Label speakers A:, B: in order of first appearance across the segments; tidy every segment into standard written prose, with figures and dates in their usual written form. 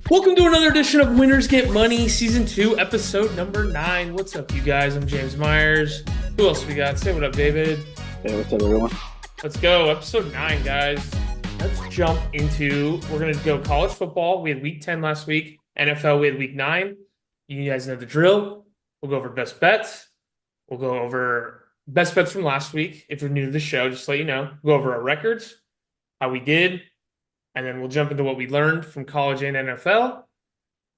A: Welcome to another edition of Winners Get Money, Season 2, Episode number 9. What's up, you guys? I'm James Myers. Who else we got? Say what up, David.
B: Hey, what's up, everyone?
A: Let's go. Episode 9, guys. Let's jump into, we're going to go college football. We had week 10 last week. NFL, we had week 9. You guys know the drill. We'll go over best bets. We'll go over best bets from last week. If you're new to the show, just to let you know. We'll go over our records, how we did, and then we'll jump into what we learned from college and NFL.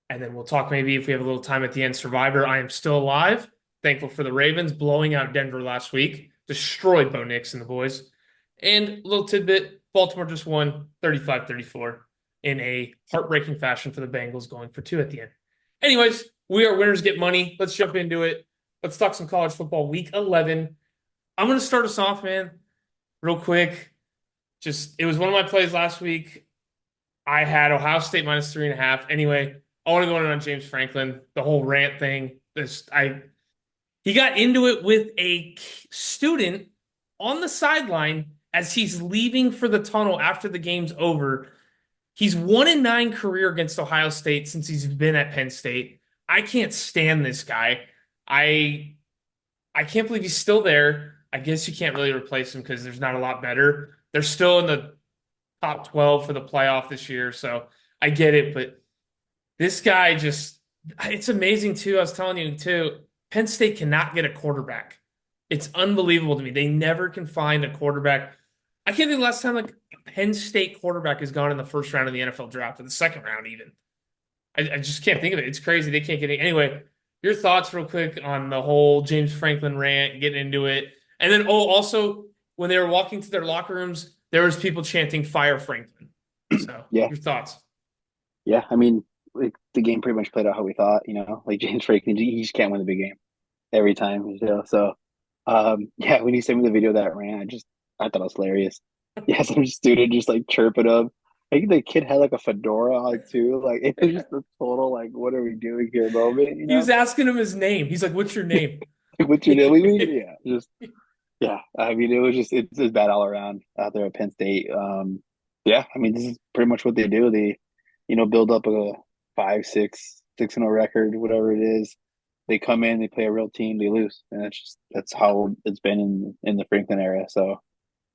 A: And then we'll talk maybe if we have a little time at the end. Survivor, I am still alive. Thankful for the Ravens blowing out Denver last week. Destroyed Bo Nix and the boys. And a little tidbit, Baltimore just won 35-34 in a heartbreaking fashion for the Bengals, going for 2 at the end. Anyways, we are Winners Get Money. Let's jump into it. Let's talk some college football. Week 11. I'm going to start us off, man, real quick. It was one of my plays last week. I had Ohio State minus 3.5. Anyway, I want to go in on James Franklin, the whole rant thing. He got into it with a student on the sideline as he's leaving for the tunnel after the game's over. He's 1-9 career against Ohio State since he's been at Penn State. I can't stand this guy. I can't believe he's still there. I guess you can't really replace him because there's not a lot better. They're still in the top 12 for the playoff this year, so I get it, but this guy it's amazing too. I was telling you too, Penn State cannot get a quarterback. It's unbelievable to me. They never can find a quarterback. I can't think the last time like a Penn State quarterback has gone in the first round of the NFL draft, or the second round even. I just can't think of it. It's crazy. They can't get it. Anyway, your thoughts real quick on the whole James Franklin rant, getting into it. And then, also, when they were walking to their locker rooms, there was people chanting "Fire Franklin." So,
B: Yeah,
A: your thoughts?
B: yeah. I mean, like the game pretty much played out how we thought. Like James Franklin, he just can't win the big game every time. So, yeah. When you sent me the video of that ran, I thought it was hilarious. Yeah, some student just like chirping up. I think the kid had like a fedora on too. Like it was just a total like, what are we doing here moment?
A: He was asking him his name. He's like, "What's your name?"
B: What's your name? Yeah, yeah. I mean, it's bad all around out there at Penn State. Yeah. I mean, this is pretty much what they do. They, build up a 5-6-6-0 record, whatever it is. They come in, they play a real team, they lose, and that's how it's been in the Franklin era. So,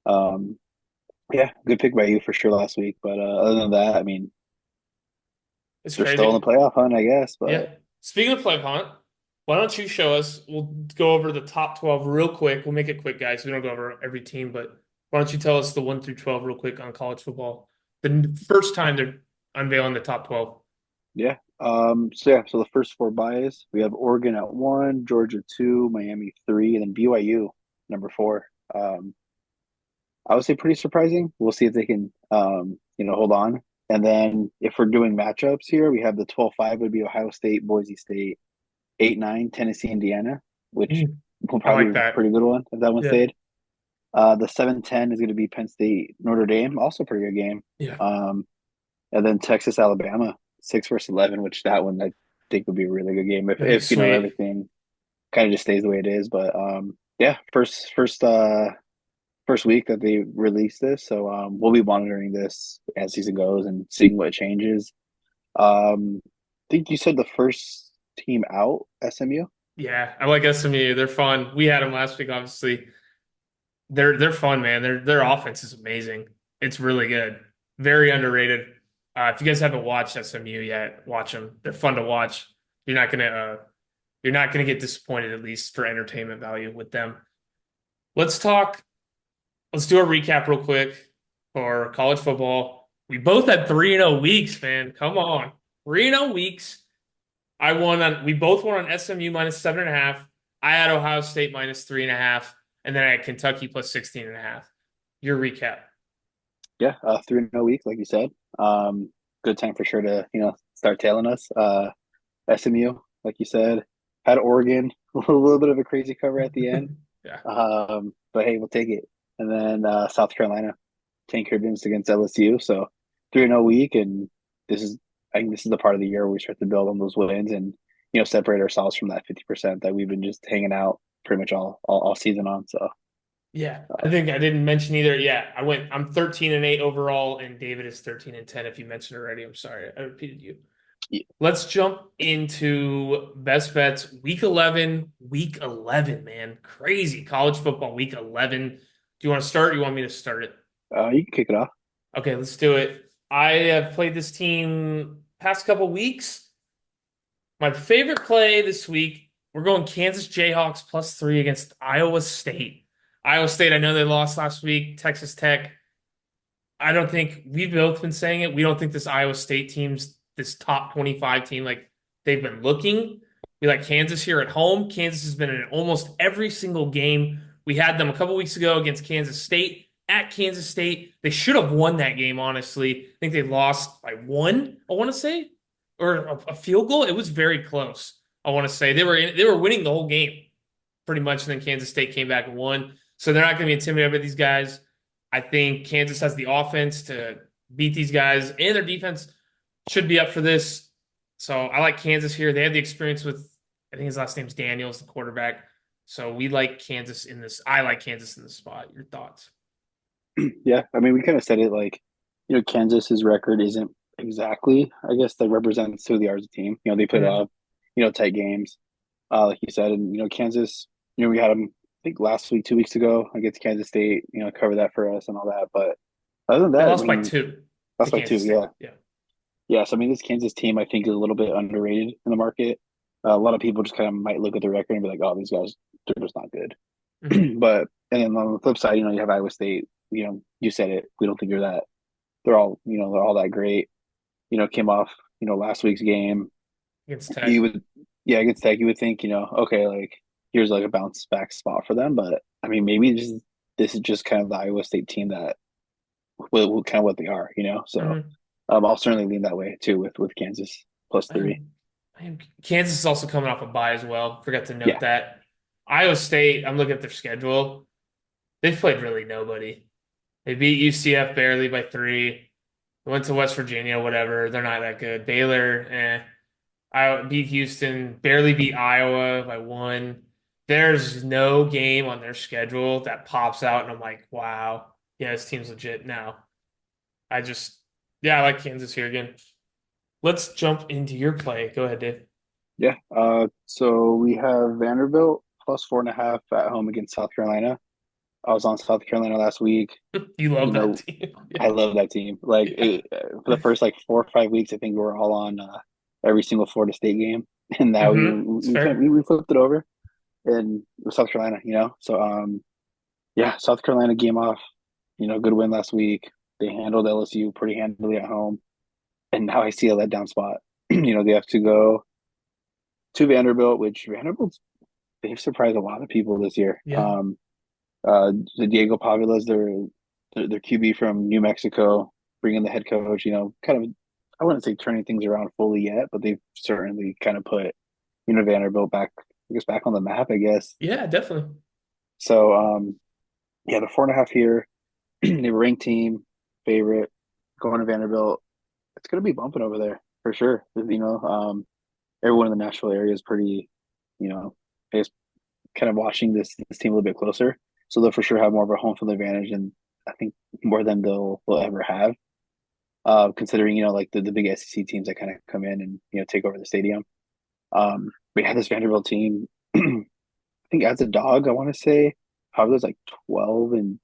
B: um, yeah, good pick by you for sure last week. But other than that, I mean,
A: It's
B: they're still in the
A: crazy.
B: playoff hunt, I guess. But
A: Yeah. Speaking of play hunt, why don't you show us? We'll go over the top 12 real quick. We'll make it quick, guys. We don't go over every team, but why don't you tell us the 1 through 12 real quick on college football? The first time they're unveiling the top 12.
B: yeah. So the first four buys, we have Oregon at 1, Georgia 2, Miami 3, and then BYU number 4. I would say pretty surprising. We'll see if they can, hold on. And then if we're doing matchups here, we have the 12-5 would be Ohio State, Boise State, 8-9, Tennessee, Indiana, which
A: Mm,
B: will
A: I
B: probably
A: like
B: be a
A: that.
B: pretty good one if that one
A: Yeah.
B: stayed. The 7-10 is going to be Penn State, Notre Dame, also a pretty good game.
A: Yeah.
B: And then Texas, Alabama, 6 versus 11, which that one I think would be a really good game
A: That'd be
B: if
A: sweet.
B: everything kind of just stays the way it is. But yeah, first week that they released this. So we'll be monitoring this as season goes and seeing what changes. I think you said the first team out, SMU.
A: Yeah, I like SMU. They're fun. We had them last week, obviously. They're fun, man. Their offense is amazing. It's really good. Very underrated. If you guys haven't watched SMU yet, watch them. They're fun to watch. You're not gonna uh, you're not gonna get disappointed, at least for entertainment value with them. Let's talk. Let's do a recap real quick for college football. We both had 3-0 weeks, man. Come on. 3-0 weeks. We both won on SMU minus 7.5. I had Ohio State minus 3.5. And then I had Kentucky plus 16.5. Your recap.
B: Yeah, 3-0 week, like you said. Good time for sure to start tailing us. SMU, like you said, had Oregon, a little bit of a crazy cover at the end.
A: Yeah.
B: But hey, we'll take it. And then South Carolina, Tank Cribbins against LSU. So 3-0 week, and I think this is the part of the year where we start to build on those wins and separate ourselves from that 50% that we've been just hanging out pretty much all season on. So
A: Yeah, I think I didn't mention either. Yeah, I'm 13-8 overall, and David is 13-10. If you mentioned already, I'm sorry. I repeated you.
B: Yeah.
A: Let's jump into best bets. Week 11, man. Crazy. College football, week 11. Do you want to start? Or you want me to start it?
B: You can kick it off.
A: Okay, let's do it. I have played this team past couple weeks. My favorite play this week, we're going Kansas Jayhawks +3 against Iowa State. Iowa State, I know they lost last week. Texas Tech. I don't think we've both been saying it. We don't think this Iowa State team's this top 25 team like they've been looking. We like Kansas here at home. Kansas has been in almost every single game. We had them a couple weeks ago against Kansas State at Kansas State. They should have won that game, honestly. I think they lost by one, I want to say, or a field goal. It was very close. I want to say they were winning the whole game pretty much, and then Kansas State came back and won. So they're not going to be intimidated by these guys. I think Kansas has the offense to beat these guys, and their defense should be up for this. So I like Kansas here. They have the experience with, I think his last name's Daniels, the quarterback. So we like Kansas in this. I like Kansas in this spot. Your thoughts?
B: Yeah, I mean, we kind of said it like, Kansas's record isn't exactly, I guess, that represents who they are as a team. They put
A: Mhm.
B: up, tight games, like you said, and Kansas. We had them, I think last week, 2 weeks ago against Kansas State. Cover that for us and all that. But other than
A: They
B: that, I
A: lost by
B: mean,
A: two to
B: that's like two.
A: Kansas State.
B: Yeah,
A: Yeah.
B: yeah. So I mean, this Kansas team, I think, is a little bit underrated in the market. A lot of people just kind of might look at the record and be like, "Oh, these guys, they're just not good."
A: Mhm.
B: But and then on the flip side, you have Iowa State. You said it. We don't think you're that. They're all that great. Came off, last week's game.
A: Against
B: You
A: Tech.
B: would, yeah, against Tech, you would think, okay, like here's like a bounce back spot for them. But I mean, maybe this is just kind of the Iowa State team that will kind of what they are. So
A: Mhm.
B: I'll certainly lean that way too with Kansas +3.
A: Kansas is also coming off a bye as well. Forgot to note
B: Yeah,
A: that. Iowa State, I'm looking at their schedule. They've played really nobody. They beat UCF barely by 3. Went to West Virginia, whatever. They're not that good. Baylor, I beat Houston, barely beat Iowa by 1. There's no game on their schedule that pops out, and I'm like, wow, yeah, this team's legit now. I just, yeah, I like Kansas here again. Let's jump into your play. Go ahead, Dave.
B: yeah. So we have Vanderbilt +4.5 at home against South Carolina. I was on South Carolina last week.
A: You
B: You
A: love that
B: know,
A: team.
B: I love that team. Like
A: Yeah.
B: for the first like 4 or 5 weeks, I think we were all on every single Florida State game, and now we
A: It's
B: we kind of,
A: fair.
B: we flipped it over and with South Carolina. So yeah, South Carolina game off. Good win last week. They handled LSU pretty handily at home, and now I see a letdown spot. They have to go to Vanderbilt, which they've surprised a lot of people this year.
A: Yeah.
B: The Diego Pavila's their QB from New Mexico, bringing the head coach. Kind of, I wouldn't say turning things around fully yet, but they've certainly kind of put Vanderbilt back, I guess, back on the map. I guess.
A: Yeah, definitely.
B: So yeah, the 4.5 here. They were ranked team favorite going to Vanderbilt. It's going to be bumping over there for sure. Everyone in the Nashville area is pretty, you know, I guess kind of watching this team a little bit closer. So they'll for sure have more of a home field advantage, and I think more than they'll ever have. Considering like the big SEC teams that kind of come in and take over the stadium. We had this Vanderbilt team. I think as a dog, I want to say Pablo's like 12 and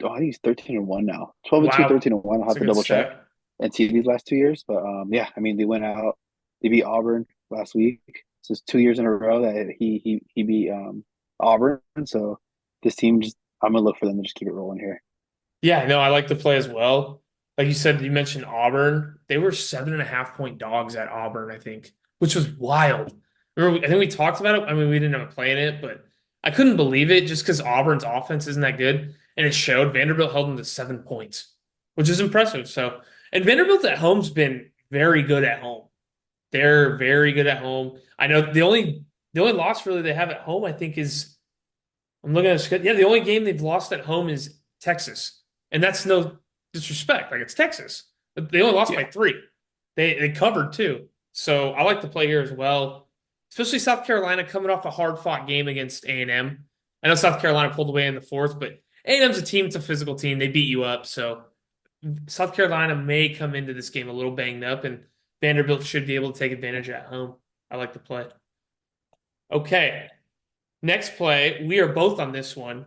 B: I think he's 13-1 now. 12-2,
A: Wow.
B: 13-1. I'll
A: It's
B: have
A: a
B: to
A: good
B: double check
A: stat.
B: and see these last 2 years. But yeah, I mean they went out. They beat Auburn last week. So it's 2 years in a row that he beat Auburn. So this team just I'm gonna look for them to just keep it rolling here.
A: Yeah, no, I like the play as well. Like you said, you mentioned Auburn. They were 7.5 point dogs at Auburn, I think, which was wild. Remember, I think we talked about it. I mean, we didn't have a play in it, but I couldn't believe it just because Auburn's offense isn't that good. And it showed Vanderbilt held them to 7 points, which is impressive. So, and Vanderbilt at home's been very good at home. They're very good at home. I know the only loss really they have at home, I think, is I'm looking at the schedule. Yeah, the only game they've lost at home is Texas, and that's no disrespect. Like it's Texas, but they only lost by
B: Yeah,
A: 3. They covered too, so I like to play here as well, especially South Carolina coming off a hard fought game against A&M. I know South Carolina pulled away in the fourth, but A&M's a team. It's a physical team. They beat you up, so South Carolina may come into this game a little banged up, and Vanderbilt should be able to take advantage at home. I like the play. Okay, next play. We are both on this one.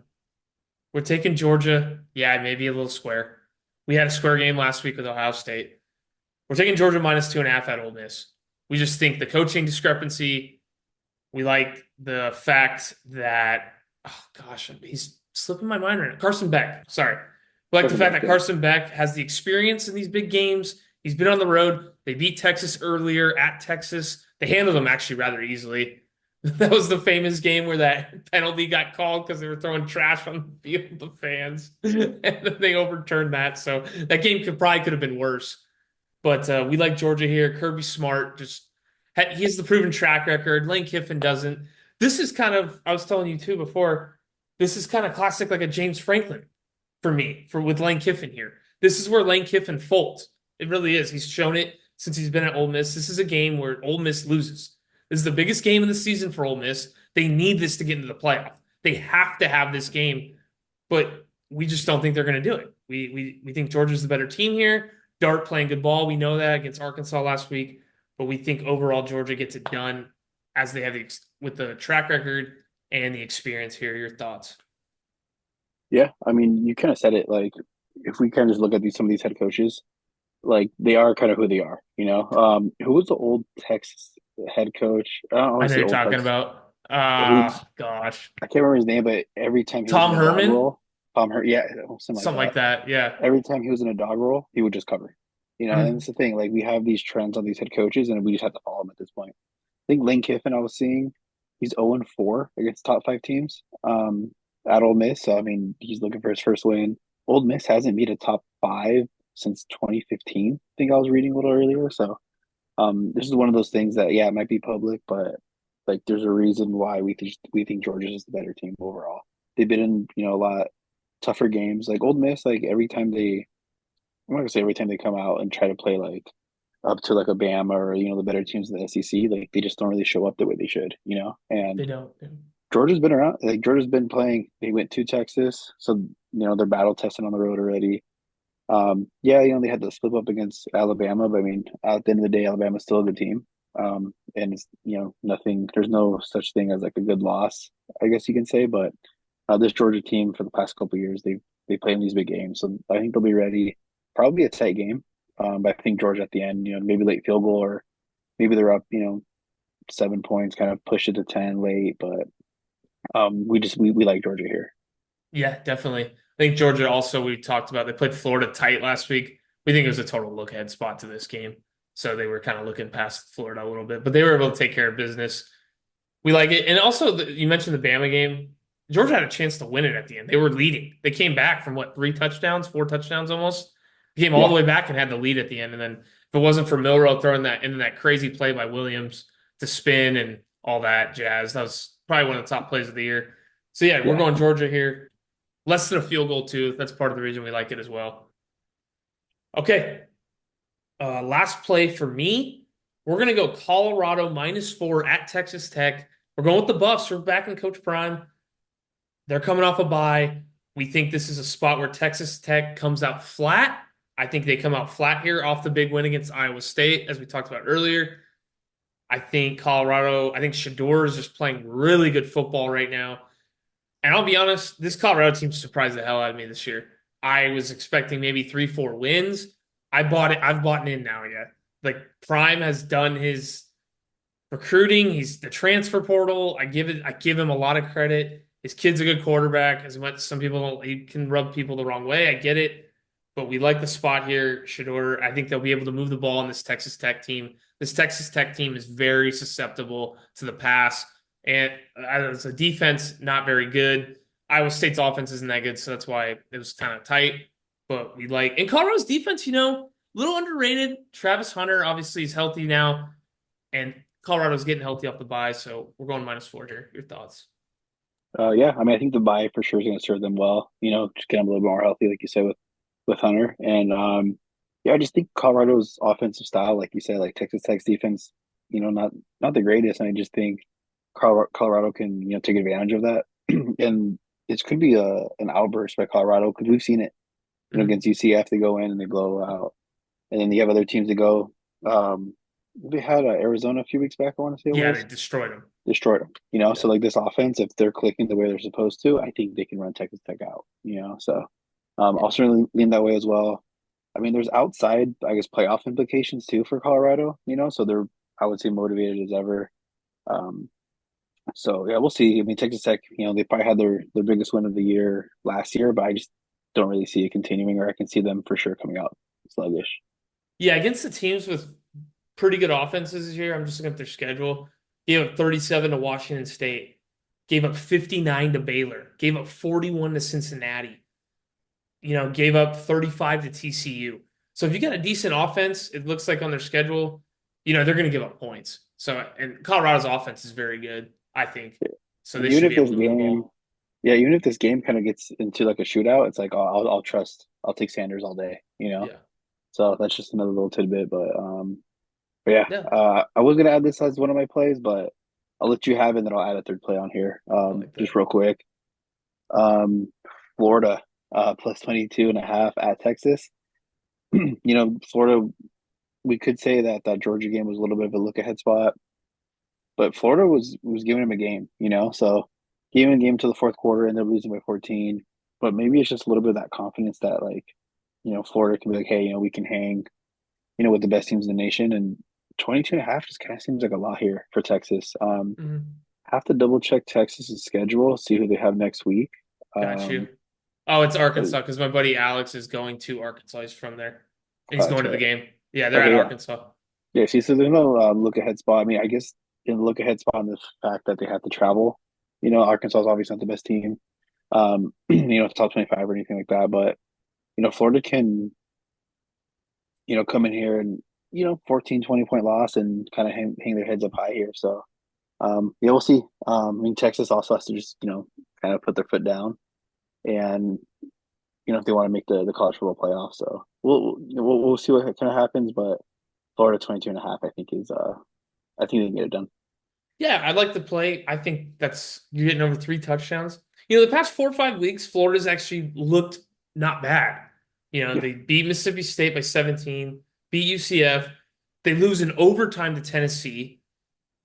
A: We're taking Georgia. Yeah, maybe a little square. We had a square game last week with Ohio State. We're taking Georgia -2.5 at Ole Miss. We just think the coaching discrepancy. We like the fact that, oh gosh, he's slipping my mind right now. Carson Beck, sorry. We like the fact that Carson Beck has the experience in these big games. He's been on the road. They beat Texas earlier at Texas. They handled them actually rather easily. That was the famous game where that penalty got called because they were throwing trash on the field, the fans, and then they overturned that. So that game could have been worse. But we like Georgia here. Kirby Smart just he has the proven track record. Lane Kiffin doesn't. This is kind of, I was telling you too before, this is kind of classic like a James Franklin for me, for with Lane Kiffin here. This is where Lane Kiffin folds. It really is. He's shown it since he's been at Ole Miss. This is a game where Ole Miss loses. This is the biggest game of the season for Ole Miss. They need this to get into the playoff. They have to have this game, but we just don't think they're going to do it. We think Georgia's the better team here. Dart playing good ball. We know that against Arkansas last week, but we think overall Georgia gets it done as they have with the track record and the experience here. Your thoughts?
B: Yeah, I mean, you kind of said it. Like, if we kind of just look at some of these head coaches, like they are kind of who they are. Who was the old Texas head coach? I don't
A: I
B: want
A: know
B: to say
A: you're
B: old
A: talking
B: Texas.
A: about.
B: Who
A: Gosh,
B: I can't remember his name, but every time he was in
A: Tom
B: a dog
A: Herman,
B: roll, yeah, something like
A: something like
B: that.
A: that. Yeah.
B: Every time he was in a dog roll, he would just cover. And
A: Mhm.
B: it's the thing. Like we have these trends on these head coaches, and we just have to follow them at this point. I think Lane Kiffin, I was seeing, he's 0-4 against top five teams at Ole Miss. So I mean, he's looking for his first win. Ole Miss hasn't beat a top five since 2015. I think I was reading a little earlier. So this is one of those things that yeah, it might be public, but like there's a reason why we think Georgia is the better team overall. They've been in a lot tougher games. Like Ole Miss, like every time I'm not gonna say every time they come out and try to play like up to like a Bama or the better teams in the SEC, like they just don't really show up the way they should.
A: They
B: And
A: don't.
B: Georgia's been around. Like Georgia's been playing. They went to Texas, so they're battle tested on the road already. Yeah, they had to split up against Alabama, but I mean, at the end of the day, Alabama's still a good team. And it's nothing. There's no such thing as like a good loss, I guess you can say. But this Georgia team for the past couple of years, they play in these big games, so I think they'll be ready. Probably a tight game, but I think Georgia at the end, maybe late field goal or maybe they're up, 7 points, kind of push it to 10 late. But we like Georgia here.
A: Yeah, definitely. I think Georgia also, we talked about, they played Florida tight last week. We think it was a total look ahead spot to this game. So they were kind of looking past Florida a little bit, but they were able to take care of business. We like it. And also, you mentioned the Bama game. Georgia had a chance to win it at the end. They were leading. They came back from what, 3 touchdowns, 4 touchdowns almost. They came all the
B: Yeah,
A: way back and had the lead at the end. And then if it wasn't for Milrow throwing that into that crazy play by Williams to spin and all that jazz, that was probably one of the top plays of the year. So yeah, we're
B: yeah.
A: going Georgia here. Less than a field goal too. That's part of the reason we like it as well. Okay. Last play for me. We're gonna go Colorado -4 at Texas Tech. We're going with the Buffs. We're back in Coach Prime. They're coming off a bye. We think this is a spot where Texas Tech comes out flat. I think they come out flat here off the big win against Iowa State, as we talked about earlier. I think Shador is just playing really good football right now. And I'll be honest, this Colorado team surprised the hell out of me this year. I was expecting maybe 3, 4 wins. I bought it. I've bought in now. Yeah, like Prime has done his recruiting. He's the transfer portal. I give him a lot of credit. His kid's a good quarterback. As much some people don't, he can rub people the wrong way. I get it, but we like the spot here, Shador. I think they'll be able to move the ball on this Texas Tech team. This Texas Tech team is very susceptible to the pass. And as a defense, not very good. Iowa State's offense isn't that good, so that's why it was kind of tight. But we like, and Colorado's defense, a little underrated. Travis Hunter obviously is healthy now, and Colorado's getting healthy off the bye, so we're going -4 here. Your thoughts?
B: Yeah. I mean, I think the bye for sure is going to serve them well. Just get them a little bit more healthy, like you said with Hunter. And yeah, I just think Colorado's offensive style, like you said, like Texas Tech's defense, not the greatest. And I just think Colorado can take advantage of that. and it could be an outburst by Colorado because we've seen it.
A: Mhm.
B: Against UCF, they go in and they blow out, and then you have other teams that go. They had Arizona a few weeks back. I want to say it
A: Yeah, they
B: was
A: destroyed them.
B: destroyed them. So
A: Yeah.
B: like this offense, if they're clicking the way they're supposed to, I think they can run Texas Tech out. So
A: Yeah.
B: I'll certainly lean that way as well. I mean, there's outside, I guess, playoff implications too for Colorado. So they're, I would say, motivated as ever. Um, so yeah, we'll see. I mean, Texas Tech, they probably had their biggest win of the year last year, but I just don't really see it continuing, or I can see them for sure coming out sluggish.
A: Yeah, against the teams with pretty good offenses this year, I'm just looking at their schedule. Gave up 37 to Washington State, gave up 59 to Baylor, gave up 41 to Cincinnati, gave up 35 to TCU. So if you got a decent offense, it looks like on their schedule, they're going to give up points. So, and Colorado's offense is very good, I think. So
B: And
A: they
B: even
A: should
B: if
A: be able
B: this
A: to move the
B: game,
A: ball.
B: yeah, even if this game kind of gets into like a shootout, it's like, oh, I'll trust, I'll take Sanders all day.
A: Yeah.
B: So that's just another little tidbit, but yeah,
A: Yeah.
B: I was gonna add this as one of my plays, but I'll let you have it, and then I'll add a third play on here,
A: I like
B: just
A: that.
B: real quick. Um, Florida, plus 22.5 at Texas. Florida, we could say that Georgia game was a little bit of a look ahead spot, but Florida was giving him a game. So gave him a game to the fourth quarter, and they're losing by 14. But maybe it's just a little bit of that confidence that like, Florida can be like, hey, we can hang, with the best teams in the nation, and 22.5 just kind of seems like a lot here for Texas.
A: Mhm.
B: Have to double check Texas's schedule, see who they have next week.
A: Got you.
B: Um,
A: Oh, it's
B: but
A: Arkansas because my buddy Alex is going to Arkansas. He's from there. And he's going to the
B: gotcha.
A: game. Yeah, they're at
B: Okay, yeah,
A: Arkansas.
B: yeah. See, so there's no look ahead spot. I mean, I guess in the look ahead spot on the fact that they have to travel. Arkansas is obviously not the best team. Top 25 or anything like that, but Florida can come in here and 14, 20 point loss and kind of hang their heads up high here. So yeah, we'll see. I mean, Texas also has to just kind of put their foot down, and if they want to make the college football playoff. So we'll see what kind of happens, but Florida 22.5, I think they can get it done.
A: Yeah, I like the play. I think that's you're getting over 3 touchdowns. The past 4 or 5 weeks, Florida's actually looked not bad.
B: Yeah,
A: They beat Mississippi State by 17, beat UCF. They lose in overtime to Tennessee.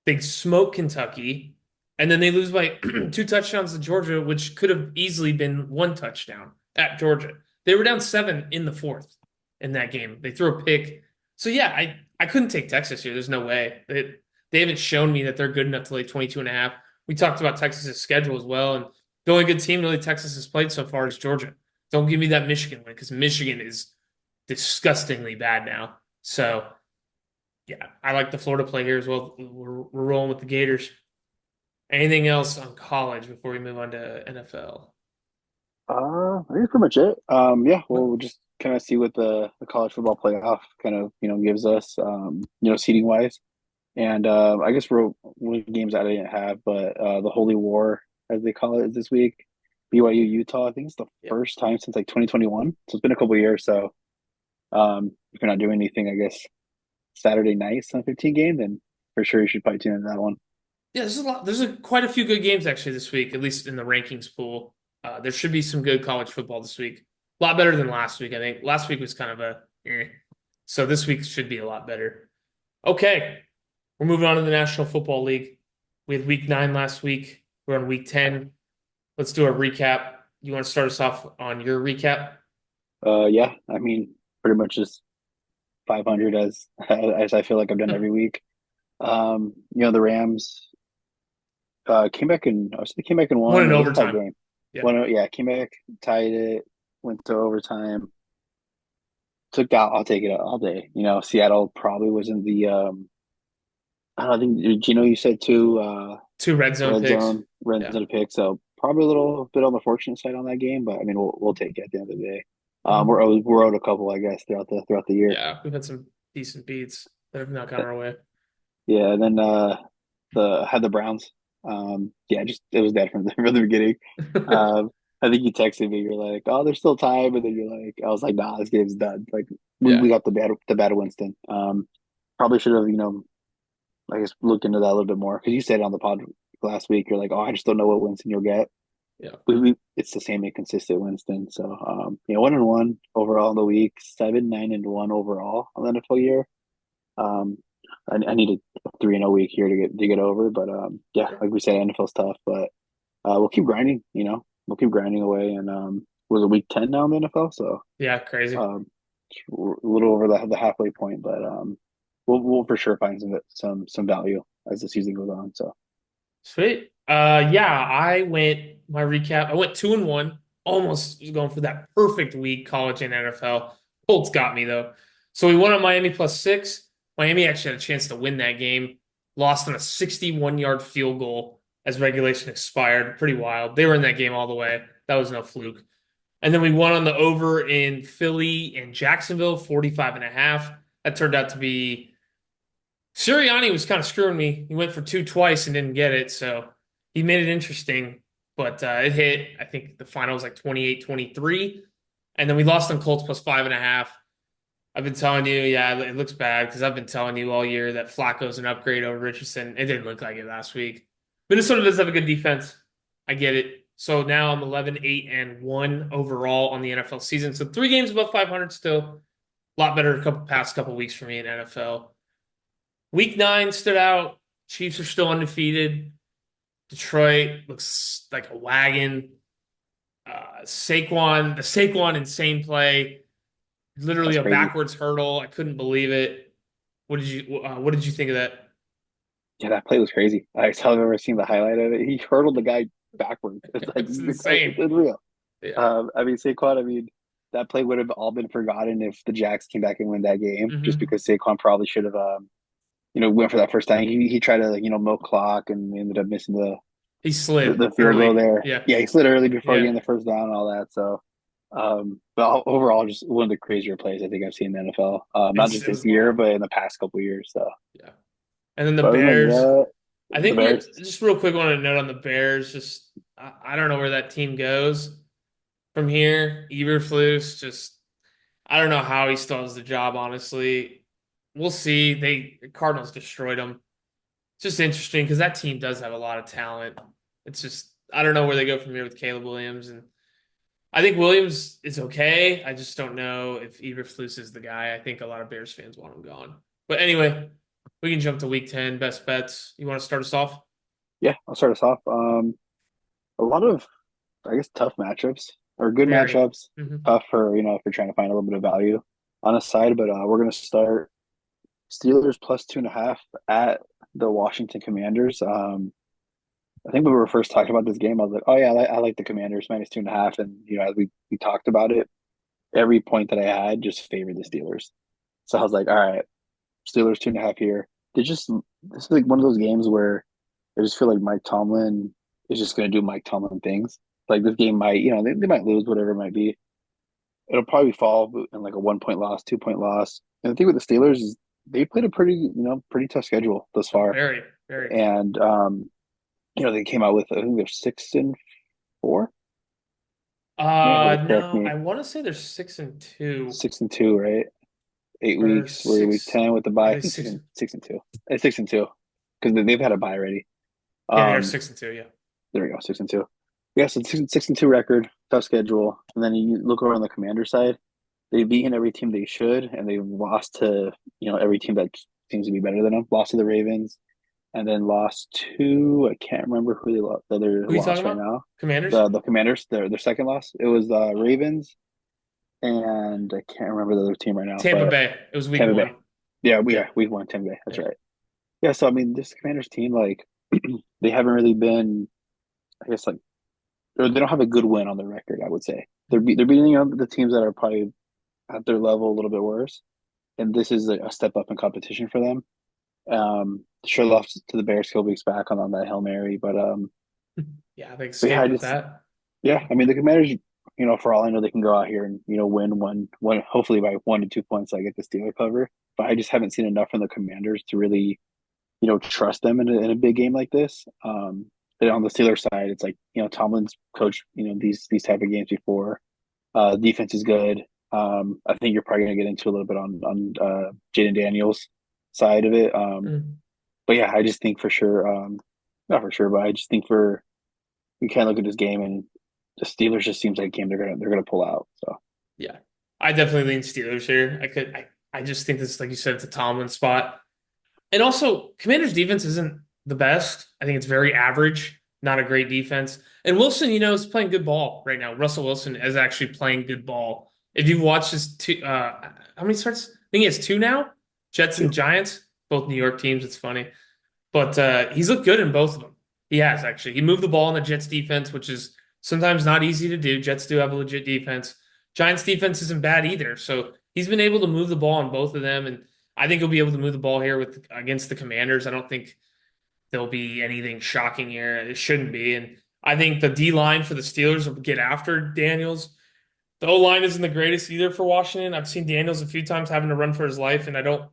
A: They smoke Kentucky, and then they lose by 2 touchdowns to Georgia, which could have easily been 1 touchdown at Georgia. They were down 7 in the fourth in that game. They threw a pick. So yeah, I couldn't take Texas here. There's no way. They haven't shown me that they're good enough to lay 22.5. We talked about Texas's schedule as well, and the only good team really Texas has played so far is Georgia. Don't give me that Michigan win because Michigan is disgustingly bad now. So yeah, I like the Florida play here as well. We're rolling with the Gators. Anything else on college before we move on to NFL?
B: I think that's pretty much it. Yeah, we'll just kind of see what the college football playoff kind of gives us, seating wise. And I guess we're one games that I didn't have, but the Holy War, as they call it, is this week. BYU Utah. I think it's the
A: Yeah.
B: first time since like 2021. So it's been a couple of years. So if you're not doing anything, I guess Saturday night, Sun 15 game, then for sure you should probably tune into that one.
A: Yeah, there's a lot. Quite a few good games actually this week, at least in the rankings pool. There should be some good college football this week. A lot better than last week, I think. Last week was kind of a so this week should be a lot better. Okay, we're moving on to the National Football League. We had week 9 last week. We're on week 10. Let's do a recap. You want to start us off on your recap?
B: Yeah, I mean, pretty much just 500 as I feel like I've done every week. The Rams came back and I was they came back and
A: One
B: won.
A: in
B: It was a tight
A: overtime.
B: game.
A: Yeah.
B: Well, yeah, came back, tied it, went to overtime. Took out. I'll take it all day. Seattle probably wasn't the. I don't think Gino. You said two
A: Two red zone
B: red
A: picks.
B: zone, red
A: Yeah.
B: zone pick. So probably a little bit on the fortunate side on that game, but I mean we'll take it at the end of the day.
A: Mhm.
B: We're owed a couple, I guess, throughout the year.
A: Yeah, we've had some decent beats that have not gone our way.
B: Yeah, and then the had the Browns. Yeah, just it was dead from the beginning. Um, I think you texted me. You're like, "Oh, there's still time," and then you're like, "I was like, nah, this game's done." Like we
A: Yeah.
B: got the bad Winston. Probably should have I guess looked into that a little bit more because you said on the pod last week. You're like, "Oh, I just don't know what Winston you'll get."
A: Yeah.
B: it's the same inconsistent Winston. So 1-1 overall in the week, 7-9-1 overall on the NFL year. Um, I need a 3-0 week here to get over, but yeah,
A: Sure.
B: like we said, NFL's tough, but we'll keep grinding. We'll keep grinding away, and was it week 10 now in the NFL? So
A: Yeah, crazy.
B: um, we're a little over the halfway point, but we'll for sure find some value as the season goes on. So
A: Sweet. Yeah, my recap. I went 2-1, almost was going for that perfect week, college and NFL. Colts got me though. So we won at Miami +6. Miami actually had a chance to win that game. Lost on a 61-yard field goal as regulation expired. Pretty wild. They were in that game all the way. That was no fluke. And then we won on the over in Philly and Jacksonville, 45.5. That turned out to be Sirianni was kind of screwing me. He went for two twice and didn't get it, so he made it interesting. But it hit. I think the final was like 28-23. And then we lost on Colts +5.5. I've been telling you, yeah, it looks bad because I've been telling you all year that Flacco's an upgrade over Richardson. It didn't look like it last week. Minnesota does have a good defense. I get it. So now I'm 11-8-1 overall on the NFL season. So 3 games above 500 still. A lot better past couple weeks for me in NFL. Week 9 stood out. Chiefs are still undefeated. Detroit looks like a wagon. The Saquon insane play, literally
B: that's
A: a
B: crazy.
A: backwards hurdle. I couldn't believe it. What did you think of that?
B: Yeah, that play was crazy. I still have ever seen the highlight of it. He hurdled the guy backwards. It's like
A: It's insane.
B: it's unreal.
A: Yeah.
B: I mean, Saquon. I mean, that play would have all been forgotten if the Jacks came back and win that game. Just
A: Hmm.
B: because Saquon probably should have, went for that first time. He tried to milk clock and ended up missing
A: He
B: the
A: slid
B: field goal
A: early.
B: there.
A: Yeah.
B: Yeah, he slid early before
A: Yeah.
B: getting the first down and all that. So, but overall, just one of the crazier plays I think I've seen in the NFL. Not just
A: It
B: this
A: was
B: year,
A: wild.
B: but in the past couple of years. So,
A: Yeah. And then the
B: but other than
A: Bears.
B: that,
A: I
B: the
A: think we're
B: Bears.
A: just real quick. Want to note on the Bears. Just I don't know where that team goes from here. Eberflus just I don't know how he still has the job, honestly. We'll see. The Cardinals destroyed him. It's just interesting because that team does have a lot of talent. It's just I don't know where they go from here with Caleb Williams, and I think Williams is okay. I just don't know if Eberflus is the guy. I think a lot of Bears fans want him gone. But anyway, we can jump to week 10, best bets. You want to start us off?
B: Yeah, I'll start us off. A lot of, I guess, tough matchups or good
A: Very.
B: matchups.
A: Hmm.
B: Tough for if you're trying to find a little bit of value on a side. But we're gonna start Steelers +2.5 at the Washington Commanders. I think when we were first talking about this game, I was like, oh yeah, I like the Commanders -2.5, and as we talked about it, every point that I had just favored the Steelers. So I was like, all right, Steelers 2.5 here. This is like one of those games where I just feel like Mike Tomlin is just going to do Mike Tomlin things. Like this game might, they might lose, whatever it might be. It'll probably fall in like a 1 point loss, 2 point loss. And the thing with the Steelers is they played a pretty tough schedule thus far.
A: Very, very.
B: And they came out with, I think they're 6-4. Might have to correct
A: No,
B: me.
A: I want to say they're 6-2
B: 6-2, right? Eight
A: or
B: weeks. We're week
A: six.
B: 10 with the bye.
A: Are
B: I
A: they
B: think
A: six?
B: 6-2. 6-2 because they've had a bye already.
A: Yeah, they are
B: Um,
A: 6-2. Yeah.
B: there we go, 6-2. Yeah, so 6-2 record, tough schedule. And then you look over on the Commander side, they've beaten every team they should, and they've lost to every team that seems to be better than them. Lost to the Ravens, and then lost to, I can't remember who they lost. The other
A: Who are you talking
B: loss right
A: about?
B: now.
A: Commanders?
B: The Commanders, their second loss. It was Ravens, and I can't remember the other team right now,
A: Tampa
B: but
A: Bay. It was week
B: Tampa Bay.
A: one.
B: Yeah,
A: Yeah.
B: we've won Tampa Bay. That's
A: Yeah.
B: right. Yeah, so I mean, this Commanders team, like, they haven't really been, I guess, like, or they don't have a good win on their record. I would say they're beating the teams that are probably at their level a little bit worse, and this is a step up in competition for them. Sure, lost to the Bears a couple weeks back on that Hail Mary,
A: Yeah, they
B: but yeah,
A: escaped with that.
B: yeah, I mean the Commanders, for all I know, they can go out here and win one hopefully by 1 to 2 points. I get the Steeler cover, but I just haven't seen enough from the Commanders to really trust them in a big game like this. And on the Steelers side, it's like Tomlin's coached these type of games before. Defense is good. I think you're probably going to get into a little bit on Jaden Daniels side of it.
A: Mm.
B: But yeah, I just think for sure, not for sure, but I just think for you can't look at this game and the Steelers just seems like a game they're gonna pull out. So
A: Yeah. I definitely lean Steelers here. I just think this, like you said, it's a Tomlin spot. And also, Commanders defense isn't the best. I think it's very average, not a great defense. And Wilson, is playing good ball right now. Russell Wilson is actually playing good ball. If you've watched his how many starts? I think he has two now. Jets and
B: two.
A: Giants, both New York teams. It's funny, but he's looked good in both of them. He has actually. He moved the ball in the Jets defense, which is sometimes not easy to do. Jets do have a legit defense. Giants defense isn't bad either. So he's been able to move the ball on both of them, and I think he'll be able to move the ball here with against the Commanders. I don't think there'll be anything shocking here. It shouldn't be. And I think the D line for the Steelers will get after Daniels. The O line isn't the greatest either for Washington. I've seen Daniels a few times having to run for his life, and I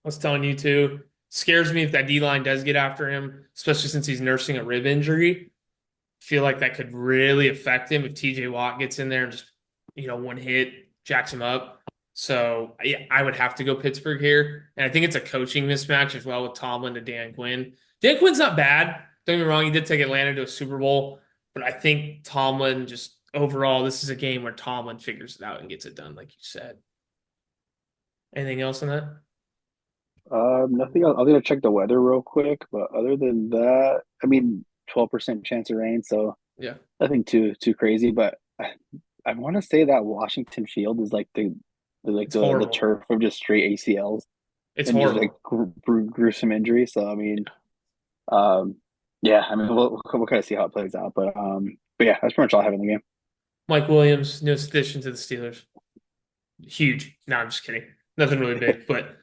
A: was telling you too, scares me if that D line does get after him, especially since he's nursing a rib injury. Feel like that could really affect him if TJ Watt gets in there and just, one hit jacks him up. So yeah, I would have to go Pittsburgh here. And I think it's a coaching mismatch as well with Tomlin to Dan Quinn. Dan Quinn's not bad. Don't get me wrong, he did take Atlanta to a Super Bowl, but I think Tomlin just overall, this is a game where Tomlin figures it out and gets it done, like you said. Anything else on that?
B: Nothing else. I'm gonna check the weather real quick, but other than that, I mean, 12% chance of rain, so
A: Yeah,
B: nothing too crazy. But I want to say that Washington Field is like
A: it's
B: the
A: horrible.
B: turf of just straight ACLs
A: It's
B: and just like
A: horrible.
B: gruesome injuries. So I mean, um, yeah, I mean, we'll kind of see how it plays out, but yeah, that's pretty much all I have in the game.
A: Mike Williams, no addition to the Steelers. Huge. No, I'm just kidding. Nothing really big, but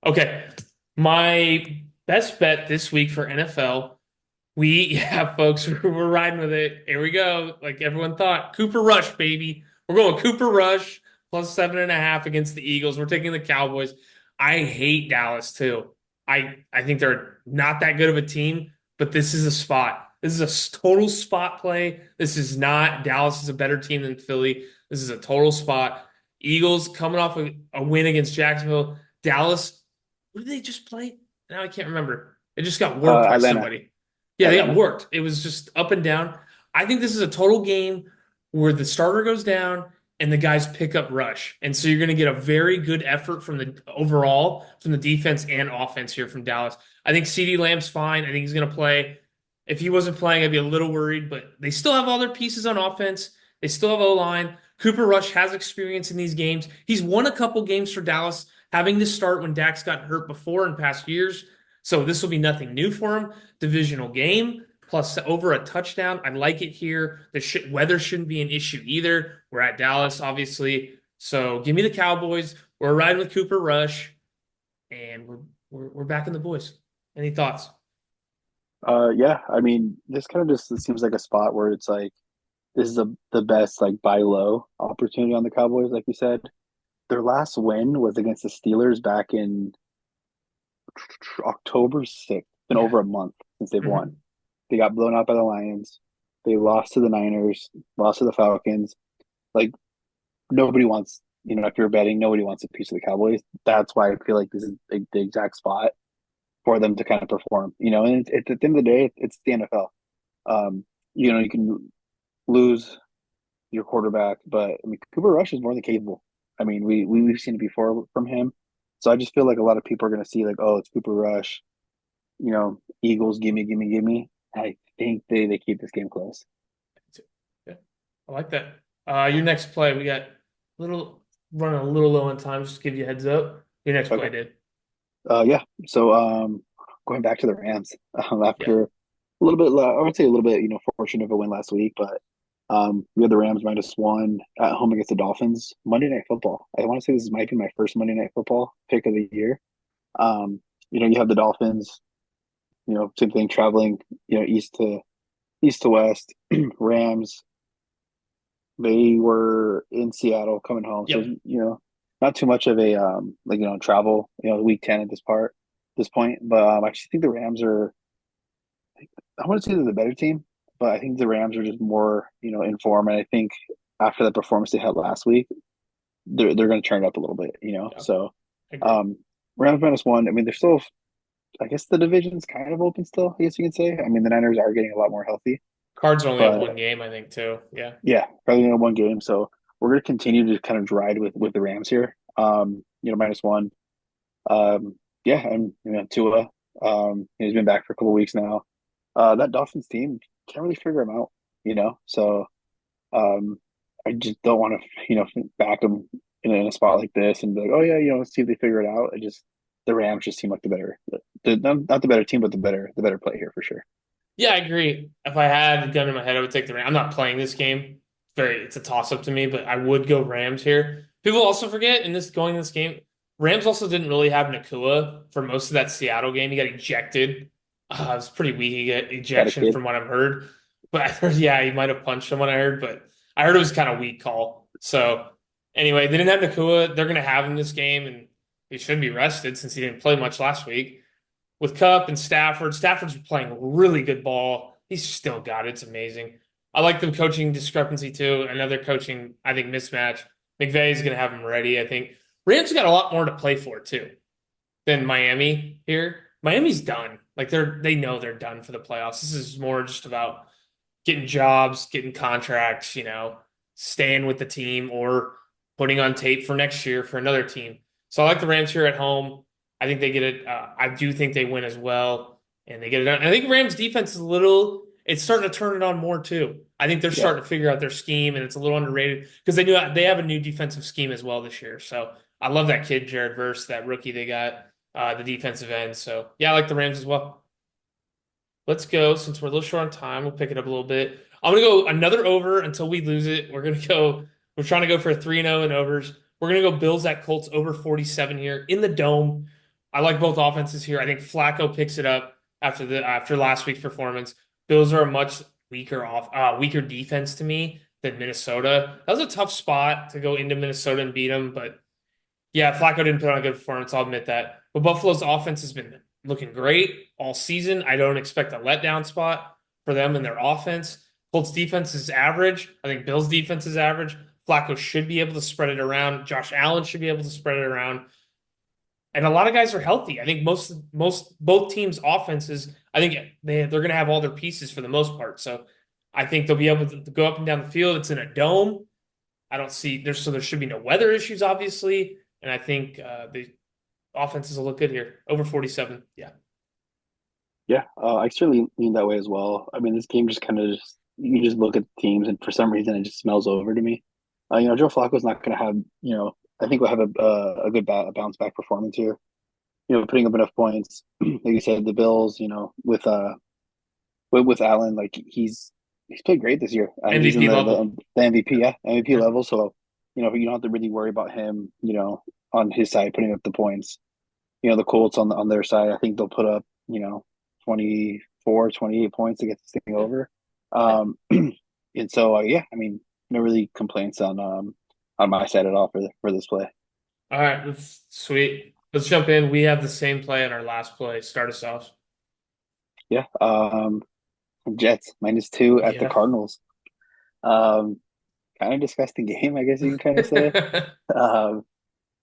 A: okay. My best bet this week for NFL. Yeah, folks, we're riding with it. Here we go. Like everyone thought, Cooper Rush, baby. We're going Cooper Rush plus 7.5 against the Eagles. We're taking the Cowboys. I hate Dallas too. I think they're not that good of a team, but this is a spot. This is a total spot play. This is not Dallas is a better team than Philly. This is a total spot. Eagles coming off a win against Jacksonville. Dallas, what did they just play? Now I can't remember. They just got worked by
B: Atlanta,
A: somebody. Yeah, they got
B: Atlanta.
A: worked. It was just up and down. I think this is a total game where the starter goes down and the guys pick up rush. And so you're going to get a very good effort from the overall from the defense and offense here from Dallas. I think CeeDee Lamb's fine. I think he's going to play. If he wasn't playing, I'd be a little worried, but they still have all their pieces on offense. They still have O-line. Cooper Rush has experience in these games. He's won a couple games for Dallas, having to start when Dax got hurt before in past years. So this will be nothing new for him. Divisional game plus over a touchdown. I like it here. The weather shouldn't be an issue either. We're at Dallas, obviously. So give me the Cowboys. We're riding with Cooper Rush, and we're backing the boys. Any thoughts?
B: Yeah, I mean, this kind of just seems like a spot where it's like this is the best like buy low opportunity on the Cowboys, like you said. Their last win was against the Steelers back in October 6th. It's been
A: Yeah.
B: over a month since they've
A: hmm
B: won. They got blown out by the Lions. They lost to the Niners, lost to the Falcons. Like nobody wants, if you're betting, nobody wants a piece of the Cowboys. That's why I feel like this is the exact spot for them to kind of perform. And at the end of the day, it's the NFL. You can lose your quarterback, but I mean Cooper Rush is more than capable. I mean, we've seen it before from him. So I just feel like a lot of people are gonna see like, oh, it's Cooper Rush, Eagles, gimme, gimme, gimme. I think they keep this game close.
A: Yeah, I like that. Your next play, we got little running a little low on time. Just to give you a heads up. Your next play,
B: Okay.
A: did.
B: Yeah. So going back to the Rams,
A: Yeah.
B: after a little bit, I would say a little bit, fortunate of a win last week, but we had the Rams -1 at home against the Dolphins. Monday Night Football. I want to say this might be my first Monday Night Football pick of the year. You have the Dolphins, same thing, traveling, east to west. Rams, they were in Seattle coming home, so
A: Yep.
B: not too much of a travel, week 10 at this point. But I actually think the Rams are. I want to say they're the better team, but I think the Rams are just more in form, and I think after that performance they had last week, they're going to turn it up a little bit.
A: Yeah.
B: So
A: I agree.
B: um, Rams -1. I mean, they're still. I guess the division's kind of open still. I guess you can say. I mean, the Niners are getting a lot more healthy.
A: Cards only have
B: But
A: one game, I think, too. Yeah.
B: yeah, probably only one game. So we're going to continue to kind of ride with the Rams here. -1. Yeah, and Tua, he's been back for a couple weeks now. That Dolphins team can't really figure him out, So um, I just don't want to, back them in a spot like this and be like, oh yeah, let's see if they figure it out. The Rams just seem like not the better team, but the better play here for sure.
A: Yeah, I agree. If I had a gun in my head, I would take the Rams. I'm not playing this game. It's a toss up to me, but I would go Rams here. People also forget in this going this game, Rams also didn't really have Nakua for most of that Seattle game. He got ejected. It was pretty weak. He got
B: Got a
A: ejection
B: kid.
A: from what I've heard. But I heard, yeah, he might have punched someone. I heard, but I heard it was kind of weak call. So anyway, they didn't have Nakua. They're gonna have him this game, and he should be rested since he didn't play much last week with Cup and Stafford. Stafford's playing really good ball. He's still got it. It's amazing. I like the coaching discrepancy too. Another coaching, I think, mismatch. McVay's going to have him ready. I think Rams got a lot more to play for too than Miami here. Miami's done. Like they know they're done for the playoffs. This is more just about getting jobs, getting contracts, staying with the team or putting on tape for next year for another team. So I like the Rams here at home. I think they get it. I do think they win as well, and they get it done. And I think Rams defense is it's starting to turn it on more too. I think they're
B: Yeah,
A: starting to figure out their scheme, and it's a little underrated because they have a new defensive scheme as well this year. So I love that kid, Jared Verse, that rookie they got, the defensive end. So yeah, I like the Rams as well. Let's go. Since we're a little short on time, we'll pick it up a little bit. I'm gonna go another over until we lose it. We're trying to go for a 3-0 in overs. We're gonna go Bills at Colts over 47 here in the dome. I like both offenses here. I think Flacco picks it up after last week's performance. Bills are a much weaker defense to me than Minnesota. That was a tough spot to go into Minnesota and beat them, but yeah, Flacco didn't put on a good performance. I'll admit that. But Buffalo's offense has been looking great all season. I don't expect a letdown spot for them in their offense. Colts defense is average. I think Bills defense is average. Flacco should be able to spread it around. Josh Allen should be able to spread it around. And a lot of guys are healthy. I think both teams' offenses, I think they're going to have all their pieces for the most part. So I think they'll be able to go up and down the field. It's in a dome. I don't see there should be no weather issues, obviously. And I think the offenses will look good here. Over 47. Yeah.
B: yeah. I certainly lean that way as well. I mean, this game just kind of you just look at the teams, and for some reason, it just smells over to me. Joe Flacco's not going to have, I think we'll have a good bounce back performance here. Putting up enough points. Like you said, the Bills, with Allen, like he's played great this year. He's in
A: MVP level.
B: the MVP, yeah, MVP
A: Yeah.
B: level. So, you don't have to really worry about him, on his side putting up the points. The Colts on their side, I think they'll put up, 24, 28 points to get this thing
A: Yeah.
B: over.
A: Yeah.
B: And so, yeah, I mean, no really complaints on my side at all for this play.
A: All right. That's sweet. Let's jump in. We have the same play in our last play. Start us off.
B: Yeah. Jets -2 at the
A: Yeah.
B: Cardinals. Um, Kind of disgusting game, I guess you can kind of say. Um,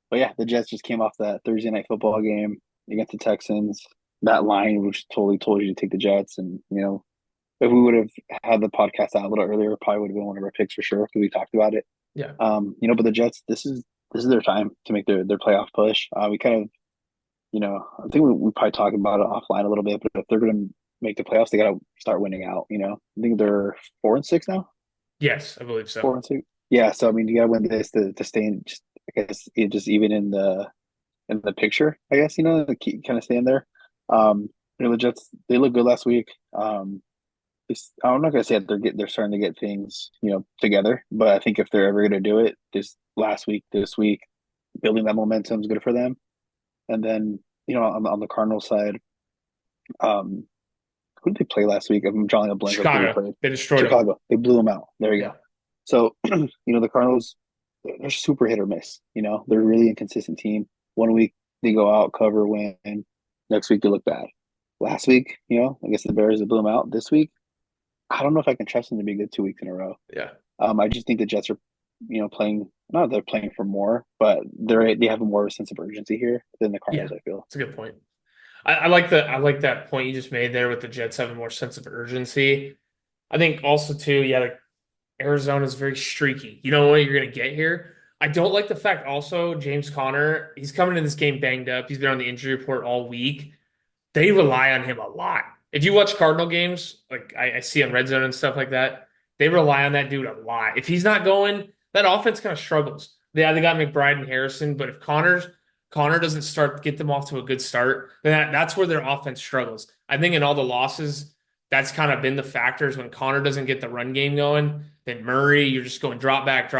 B: but yeah, the Jets just came off that Thursday night football game against the Texans. That line, which totally told you to take the Jets, and if we would have had the podcast out a little earlier, it probably would have been one of our picks for sure because we talked about it.
A: Yeah.
B: But the Jets, this is their time to make their playoff push. We kind of, I think we probably talked about it offline a little bit, but if they're going to make the playoffs, they got to start winning out. I think they're 4-6 now.
A: Yes, I believe so.
B: 4-6. Yeah, so I mean, you got to win this to stay in. Just I guess just even in the picture. I guess to keep kind of staying there. The Jets, they looked good last week. I'm not gonna say that they're starting to get things together, but I think if they're ever gonna do it, this week, building that momentum is good for them. And then on the Cardinals side, um, who did they play last week? I'm drawing a blank of who they
A: Chicago.
B: played.
A: They destroyed them.
B: Chicago. They blew them out. There you
A: Yeah.
B: go. So the Cardinals, they're super hit or miss. They're a really inconsistent team. One week they go out, cover, win. Next week they look bad. Last week, I guess the Bears, they blew them out. This week, I don't know if I can trust them to be good 2 weeks in a row.
A: Yeah.
B: I just think the Jets are, playing. Not that they're playing for more, but they have more of a sense of urgency here than the
A: Yeah.
B: Cardinals. I feel.
A: That's a good point. I like that point you just made there with the Jets having more sense of urgency. I think also too, yeah, like Arizona is very streaky. You know what you're gonna get here. I don't like the fact also James Conner, he's coming in this game banged up. He's been on the injury report all week. They rely on him a lot. If you watch Cardinal games, like I see on Red Zone and stuff like that, they rely on that dude a lot. If he's not going, that offense kind of struggles. They got McBride and Harrison, but if Connor doesn't get them off to a good start, then that's where their offense struggles. I think in all the losses, that's kind of been the factors when Connor doesn't get the run game going. Then Murray, you're just going drop back,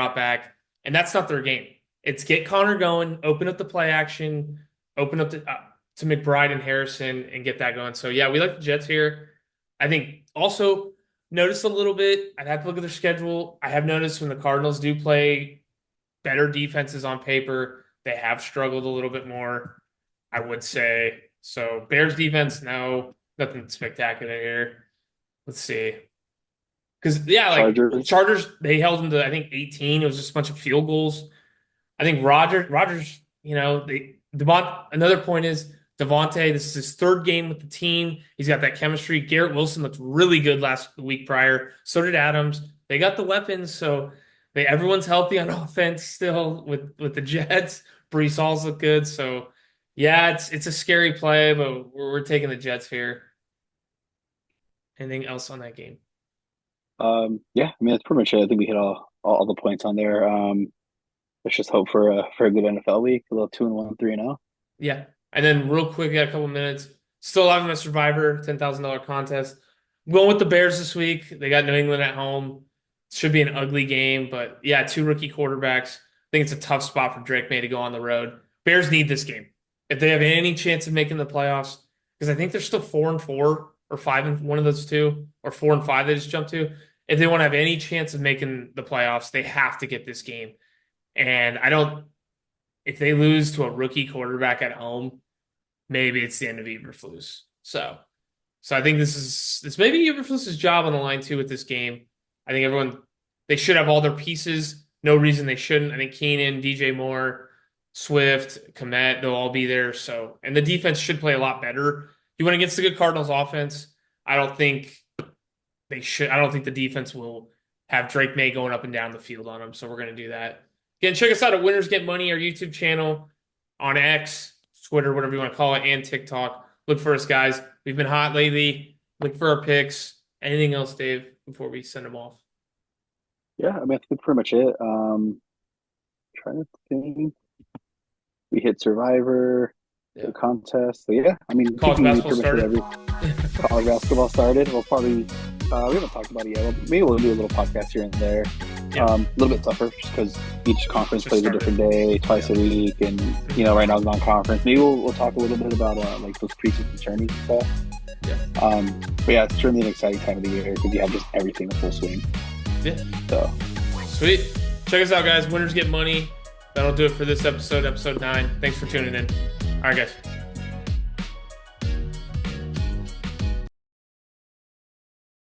A: and that's not their game. It's get Connor going, open up the play action, open up to McBride and Harrison, and get that going. So yeah, we like the Jets here. I think also notice a little bit. I'd have to look at their schedule. I have noticed when the Cardinals do play better defenses on paper, they have struggled a little bit more, I would say. So Bears defense, no, nothing spectacular here. Let's see. Because yeah, like Chargers, they held them to I think 18. It was just a bunch of field goals. I think Rodgers, another point is Devontae, this is his third game with the team. He's got that chemistry. Garrett Wilson looked really good last week prior. So did Adams. They got the weapons, so everyone's healthy on offense still with the Jets. Brees Hall's look good. So yeah, it's a scary play, but we're taking the Jets here. Anything else on that game?
B: Yeah, I mean that's pretty much it. I think we hit all the points on there. Let's just hope for a good NFL week, a little 2-1, 3-0.
A: Yeah. And then real quick, got a couple minutes. Still having a Survivor $10,000 contest. Going with the Bears this week. They got New England at home. Should be an ugly game, but yeah, 2 rookie quarterbacks. I think it's a tough spot for Drake May to go on the road. Bears need this game if they have any chance of making the playoffs, because I think they're still 4-4 or 5-1, one of those two, or 4-5 they just jumped to. If they want to have any chance of making the playoffs, they have to get this game. And if they lose to a rookie quarterback at home, maybe it's the end of Eberflus. So I think this may be Eberflus's job on the line too with this game. I think they should have all their pieces. No reason they shouldn't. I think Keenan, DJ Moore, Swift, Komet, they'll all be there. So, and the defense should play a lot better. You went against the good Cardinals offense. I don't think the defense will have Drake May going up and down the field on them. So we're going to do that. Again, check us out at Winners Get Money, our YouTube channel on X, Twitter, whatever you want to call it, and TikTok. Look for us, guys. We've been hot lately. Look for our picks. Anything else, Dave, before we send them off?
B: Yeah, I mean, that's pretty much it. Trying to think. We hit Survivor, the contest. So yeah, I mean,
A: college basketball started.
B: College basketball started. We'll probably we haven't talked about it yet. Maybe we'll do a little podcast here and there. Yeah. A little bit tougher just because each conference plays a different day, twice a week, and right now it's non-conference. Maybe we'll talk a little bit about like those preseason tourneys and stuff. Yeah. But yeah, it's certainly an exciting time of the year because you have just everything in full swing.
A: Yeah.
B: So
A: sweet. Check us out, guys. Winners Get Money. That'll do it for this episode 9. Thanks for tuning in. All right, guys.